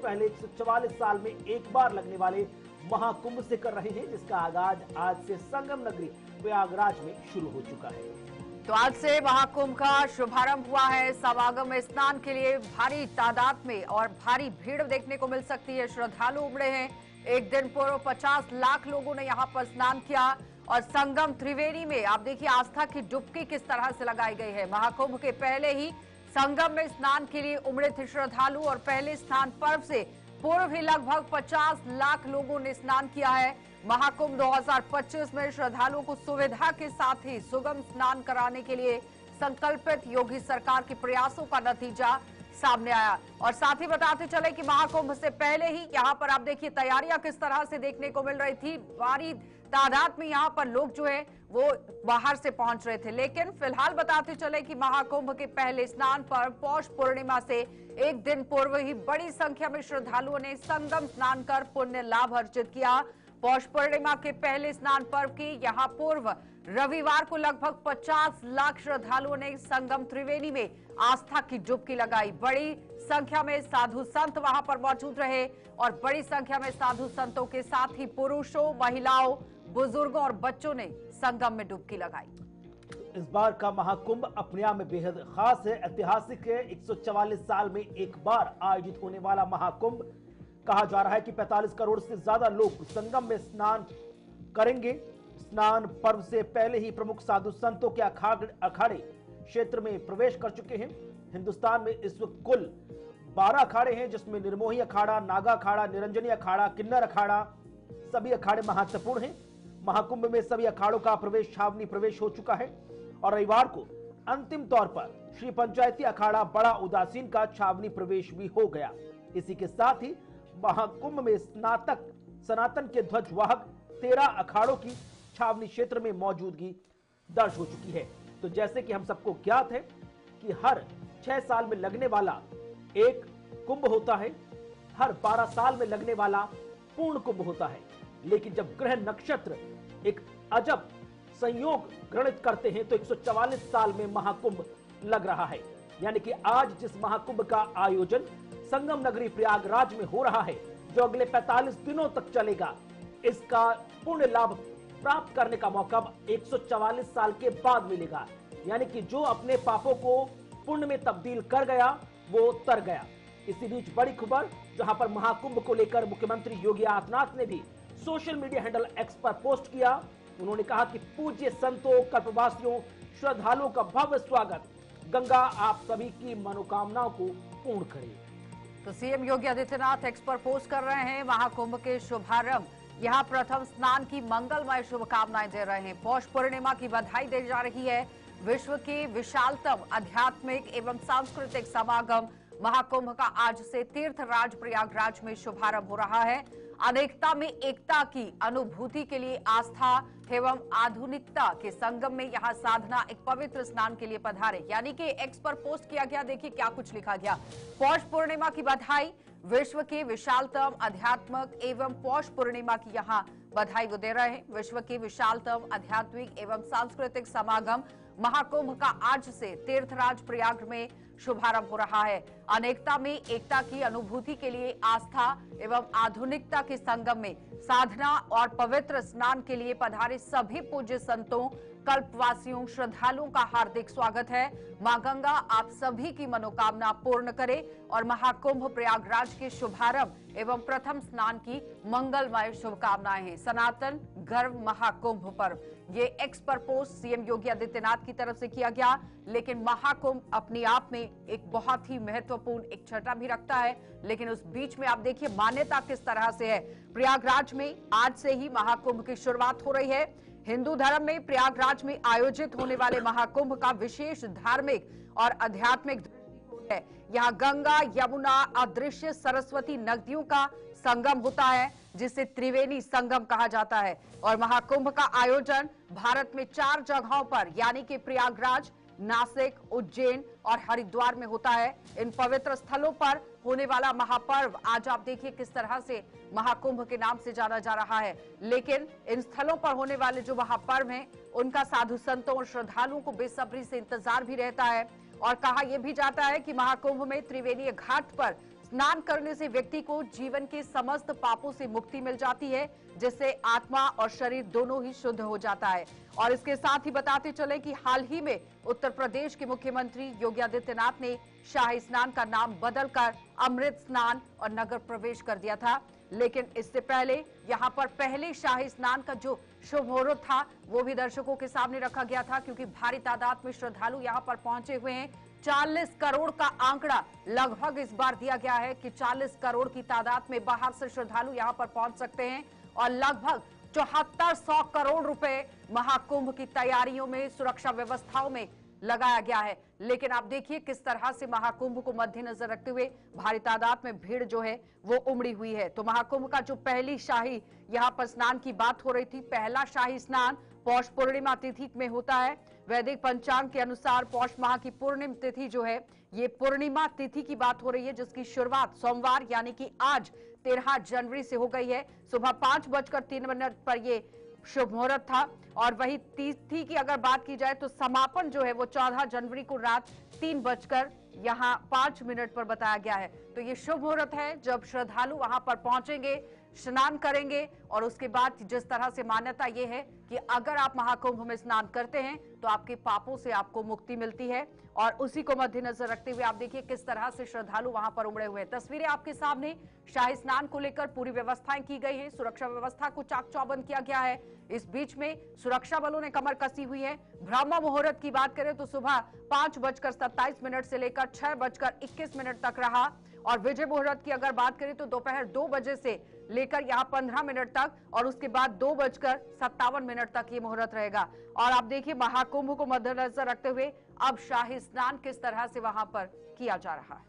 पहले 144 साल में एक बार लगने वाले महाकुंभ से कर रहे हैं, जिसका आगाज आज से संगम नगरी प्रयागराज में शुरू हो चुका है। तो आज से महाकुंभ का शुभारंभ हुआ है। समागम में स्नान के लिए भारी तादाद में और भारी भीड़ देखने को मिल सकती है। श्रद्धालु उमड़े हैं। एक दिन पूर्व 50 लाख लोगों ने यहां पर स्नान किया और संगम त्रिवेणी में आप देखिए आस्था की डुबकी किस तरह से लगाई गई है। महाकुंभ के पहले ही संगम में स्नान के लिए उमड़े थे श्रद्धालु और पहले स्नान पर्व से पूर्व ही लगभग 50 लाख लोगों ने स्नान किया है। महाकुंभ 2025 में श्रद्धालुओं को सुविधा के साथ ही सुगम स्नान कराने के लिए संकल्पित योगी सरकार के प्रयासों का नतीजा सामने आया। और साथ ही बताते चले कि महाकुंभ से पहले ही यहाँ पर आप देखिए तैयारियां किस तरह से देखने को मिल रही थी। भारी तादाद में यहाँ पर लोग जो है वो बाहर से पहुंच रहे थे। लेकिन फिलहाल बताते चले कि महाकुंभ के पहले स्नान पर पौष पूर्णिमा से एक दिन पूर्व ही बड़ी संख्या में श्रद्धालुओं ने संगम स्नान कर पुण्य लाभ अर्जित किया। पौष पूर्णिमा के पहले स्नान पर्व की यहाँ पूर्व रविवार को लगभग 50 लाख श्रद्धालुओं ने संगम त्रिवेणी में आस्था की डुबकी लगाई। बड़ी संख्या में साधु संत वहां पर मौजूद रहे और बड़ी संख्या में साधु संतों के साथ ही पुरुषों, महिलाओं, बुजुर्गों और बच्चों ने संगम में डुबकी लगाई। इस बार का महाकुंभ अपने आप में बेहद खास है, ऐतिहासिक है। 144 साल में एक बार आयोजित होने वाला महाकुंभ। कहा जा रहा है कि 45 करोड़ से ज्यादा लोग संगम में स्नान करेंगे। स्नान पर्व से पहले ही प्रमुख साधु संतों के अखाड़े क्षेत्र में प्रवेश कर चुके हैं। हिंदुस्तान में इस वक्त कुल 12 अखाड़े हैं, जिसमें निर्मोही अखाड़ा, नागा अखाड़ा, निरंजनी अखाड़ा, किन्नर अखाड़ा, सभी अखाड़े महत्वपूर्ण हैं। महाकुंभ में सभी अखाड़ों का प्रवेश छावनी प्रवेश हो चुका है और रविवार को अंतिम तौर पर श्री पंचायती अखाड़ा बड़ा उदासीन का छावनी प्रवेश भी हो गया। इसी के साथ ही महाकुंभ में सनातन के ध्वजवाहक 13 अखाड़ों की छावनी क्षेत्र में मौजूदगी दर्ज हो चुकी है। तो जैसे कि हम सबको ज्ञात है कि हर 6 साल में लगने वाला एक कुंभ होता है, हर 12 साल में लगने वाला पूर्ण कुंभ होता है। लेकिन जब ग्रह नक्षत्र एक अजब संयोग ग्रहणित करते हैं तो 144 साल में महाकुंभ लग रहा है। यानी कि आज जिस महाकुंभ का आयोजन संगम नगरी प्रयागराज में हो रहा है, जो अगले 45 दिनों तक चलेगा, इसका पुण्य लाभ प्राप्त करने का मौका 144 साल के बाद मिलेगा। यानी कि जो अपने पापों को पुण्य में तब्दील कर गया वो तर गया। इसी बीच बड़ी खबर, जहां पर महाकुंभ को लेकर मुख्यमंत्री योगी आदित्यनाथ ने भी सोशल मीडिया हैंडल एक्स पर पोस्ट किया। उन्होंने कहा कि पूज्य संतों, कल्पवासियों, श्रद्धालुओं का भव्य स्वागत। गंगा आप सभी की मनोकामनाओं को पूर्ण करे। तो सीएम योगी आदित्यनाथ एक्स पर पोस्ट कर रहे हैं महाकुंभ के शुभारंभ, यहाँ प्रथम स्नान की मंगलमय शुभकामनाएं दे रहे हैं। पौष पूर्णिमा की बधाई दी जा रही है। विश्व के विशालतम आध्यात्मिक एवं सांस्कृतिक समागम महाकुंभ का आज से तीर्थराज प्रयागराज में शुभारंभ हो रहा है। अनेकता में एकता की अनुभूति के लिए आस्था एवं आधुनिकता के संगम में यहाँ साधना एक पवित्र स्नान के लिए पधारे। यानी कि एक्स पर पोस्ट किया गया, देखिए क्या कुछ लिखा गया। पौष पूर्णिमा की बधाई, विश्व के विशालतम आध्यात्मिक एवं पौष पूर्णिमा की यहाँ बधाई वो दे रहे हैं। विश्व के विशालतम आध्यात्मिक एवं सांस्कृतिक समागम महाकुंभ का आज से तीर्थराज प्रयाग में शुभारंभ हो रहा है। अनेकता में एकता की अनुभूति के लिए आस्था एवं आधुनिकता के संगम में साधना और पवित्र स्नान के लिए पधारे सभी पूज्य संतों, कल्पवासियों, श्रद्धालुओं का हार्दिक स्वागत है। मां गंगा आप सभी की मनोकामना पूर्ण करे और महाकुंभ प्रयागराज के शुभारंभ एवं प्रथम स्नान की मंगलमय शुभकामनाएं हैं। सनातन गर्व महाकुंभ पर्व, ये एक्स पर पोस्ट सीएम योगी आदित्यनाथ की तरफ से किया गया। लेकिन महाकुंभ अपने आप में एक बहुत ही महत्वपूर्ण एक छटा भी रखता है। लेकिन उस बीच में आप देखिए मान्यता किस तरह से है। प्रयागराज में आज से ही महाकुंभ की शुरुआत हो रही है। हिंदू धर्म में प्रयागराज में आयोजित होने वाले महाकुंभ का विशेष धार्मिक और आध्यात्मिक दृष्टिकोण है। यहाँ गंगा, यमुना, अदृश्य सरस्वती नदियों का संगम होता है, जिसे त्रिवेणी संगम कहा जाता है। और महाकुंभ का आयोजन भारत में 4 जगहों पर यानी कि प्रयागराज, नासिक, उज्जैन और हरिद्वार में होता है। इन पवित्र स्थलों पर होने वाला महापर्व आज आप देखिए किस तरह से महाकुंभ के नाम से जाना जा रहा है। लेकिन इन स्थलों पर होने वाले जो महापर्व हैं, उनका साधु संतों और श्रद्धालुओं को बेसब्री से इंतजार भी रहता है। और कहा यह भी जाता है कि महाकुंभ में त्रिवेणी घाट पर स्नान करने से व्यक्ति को जीवन के समस्त पापों से मुक्ति मिल जाती है, जिससे आत्मा और शरीर दोनों ही शुद्ध हो जाता है। और इसके साथ ही बताते चले कि हाल ही में उत्तर प्रदेश के मुख्यमंत्री योगी आदित्यनाथ ने शाही स्नान का नाम बदलकर अमृत स्नान और नगर प्रवेश कर दिया था। लेकिन इससे पहले यहां पर पहले शाही स्नान का जो शुभ मुहूर्त था वो भी दर्शकों के सामने रखा गया था, क्योंकि भारी तादाद में श्रद्धालु यहां पर पहुंचे हुए हैं। 40 करोड़ का आंकड़ा लगभग इस बार दिया गया है कि 40 करोड़ की तादाद में बाहर से श्रद्धालु यहां पर पहुंच सकते हैं और लगभग 7400 करोड़ रुपए महाकुंभ की तैयारियों में, सुरक्षा व्यवस्थाओं में लगाया गया है। लेकिन आप देखिए किस तरह से महाकुंभ को मद्देनजर रखते हुए भारी तादाद में भीड़ जो है वो उमड़ी हुई है। तो महाकुंभ का जो पहली शाही यहां पर स्नान की बात हो रही थी, पहला शाही स्नान पौष पूर्णिमा तिथि में होता है। वैदिक पंचांग के अनुसार पौष माह की पूर्णिमा तिथि जो है ये पूर्णिमा तिथि की बात हो रही है, जिसकी शुरुआत सोमवार यानी कि आज 13 जनवरी से हो गई है। सुबह 5:03 पर ये शुभ मुहूर्त था। और वही तिथि की अगर बात की जाए तो समापन जो है वो 14 जनवरी को रात 3:05 पर बताया गया है। तो ये शुभ मुहूर्त है जब श्रद्धालु वहां पर पहुंचेंगे, स्नान करेंगे और उसके बाद जिस तरह से मान्यता ये है कि अगर आप महाकुंभ में स्नान करते हैं तो आपके पापों से आपको मुक्ति मिलती है। और उसी को मद्देनजर रखते हुए आप देखिए किस तरह से श्रद्धालु वहां पर उमड़े हुए हैं। तस्वीरें आपके सामने, शाही स्नान को लेकर पूरी व्यवस्थाएं की गई है, सुरक्षा व्यवस्था को चाक चौबंद किया गया है। इस बीच में सुरक्षा बलों ने कमर कसी हुई है। ब्रह्म मुहूर्त की बात करें तो सुबह 5:27 से लेकर 6:21 तक रहा। और विजय मुहूर्त की अगर बात करें तो दोपहर 2 बजे से लेकर यहां 15 मिनट तक और उसके बाद 2:57 तक ये मुहूर्त रहेगा। और आप देखिए महाकुंभ को मद्देनजर रखते हुए अब शाही स्नान किस तरह से वहां पर किया जा रहा है।